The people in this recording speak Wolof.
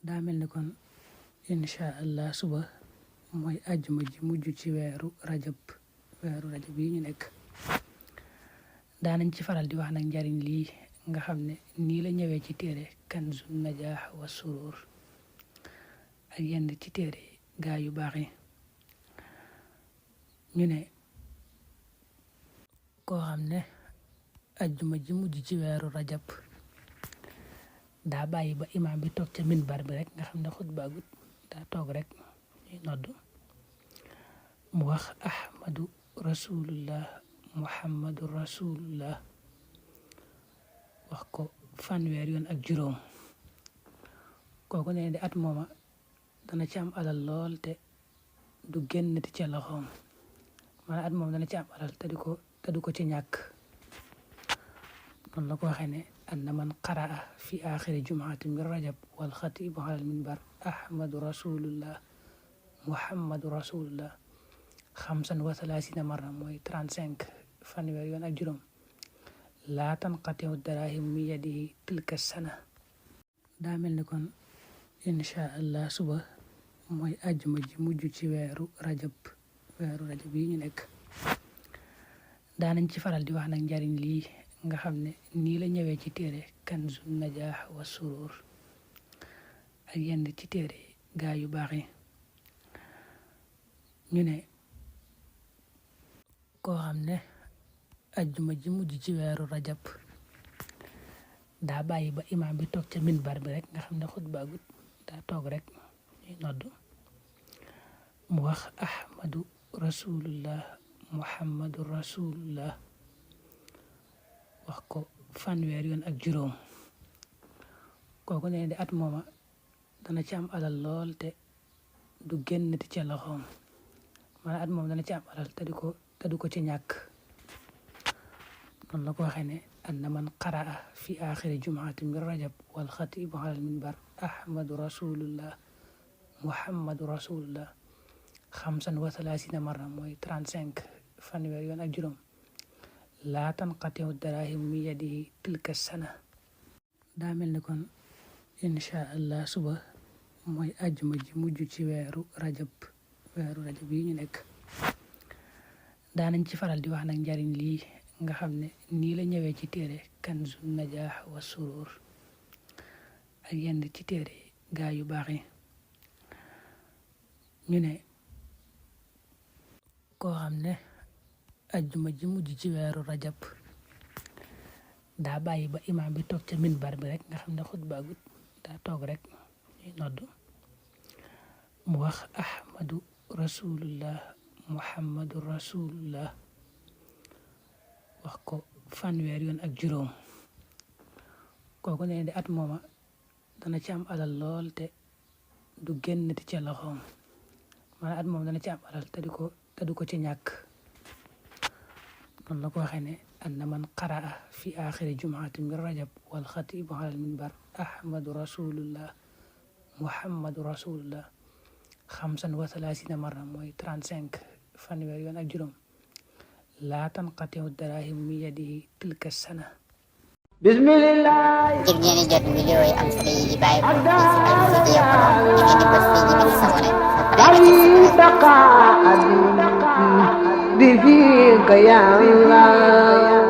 daa mel ni kon incha allah suba mooy àjjuma ji mujj ci weeru rajab yi ñu nekk. daanañ ci faral di wax nag njariñ lii nga xam ne nii la ñëwee ci téere kanzun najaax wa surur ak yenn ci téere gaa yu baax yi ñu ne koo xam ne àjjuma ji mujj ci weeru rajab daa bàyyi ba imaam bi toog ca minbar bi rek nga xam ne xutba gut daa toog rek ñuy nodd mu wax ahmadu rasulullah muhammadu rasulullah wax ko fanweer yoon ak juróom kooku ne di at mooma dana ci am alal lool te du génnati ca loxoom maanaam at moom dana ci am alal te du ko ci ñàkk noonu la ko waxee ne anna man qaraa fi axiri jumaati min rajab wal xatibu ala al minbar ahmadu rasulullah muhammadu rasulullah 35 marra mooy 35 fanweer yoon ak juróom laa tanqatiu darahim min yadihi tilka sana. daa mel ni kon incha allah suba mooy àjjuma ji mujj ci weeru rajab yi ñu nekk. daanañ ci faral di wax nag njariñ lii nga xam ne nii la ñëwee ci téere kanzun najaax wa surur ak yenn ci téere gaa yu baax yi ñu ne koo xam ne àjjuma ji mujj ci weeru rajab daa bàyyi ba imaam bi toog ca minbar bi rek nga xam ne xutba gut daa toog rek ñuy nodd mu wax ahmadu rasulullah muhammadu rasulullah wax ko fanweer yoon ak juróom kooku ne di at mooma dana ci am alal lool te du génnati ca loxoom maanaam at moom dana ci am alal te du ko ci ñàkk noonu la ko waxee ne anna man qaraa fi axiri jumaati min rajab wal xatibu ala al minbar ahmadu rasulullah muhammadu rasulullah 35 marra mooy 35 fanweer yoon ak juróom laa tanqatiu darahim min yadihi tilka sana. daa mel ni kon incha allah suba mooy àjjuma ji mujj ci weeru rajab yi ñu nekk. daanañ ci faral di wax nag njariñ lii nga xam ne nii la ñëwee ci téere kanzun najaax wa surur ak yenn ci téere gaa yu baax yi ñu ne koo xam ne àjjuma ji mujj ci weeru rajab daa bàyyi ba imaam bi toog ca minbar bi rek nga xam ne xutba gut daa toog rek ñuy nodd mu wax ahmadu rasulullah muhammadu rasulullah wax ko fanweer yoon ak juróom kooku ne di at mooma dana ci am alal lool te du génnati ca loxoom maanaam at moom dana ci am alal te du ko ci ñàkk noonu la ko waxee ne anna man qaraa fi axiri jumaati min rajab wal xatibu ala al minbar ahmadu rasulullah muhammadu rasulullah 35 marra mooy 35 fanweer yoon ak juróom laa tanqatiu darahim min yadihi tilka sana. bismillah. ngir ngeen di jot vidéo yi am solo yi bàyyi ko ci ay vidéo ngeen bës fii ñu sabone bi fiika ya Allah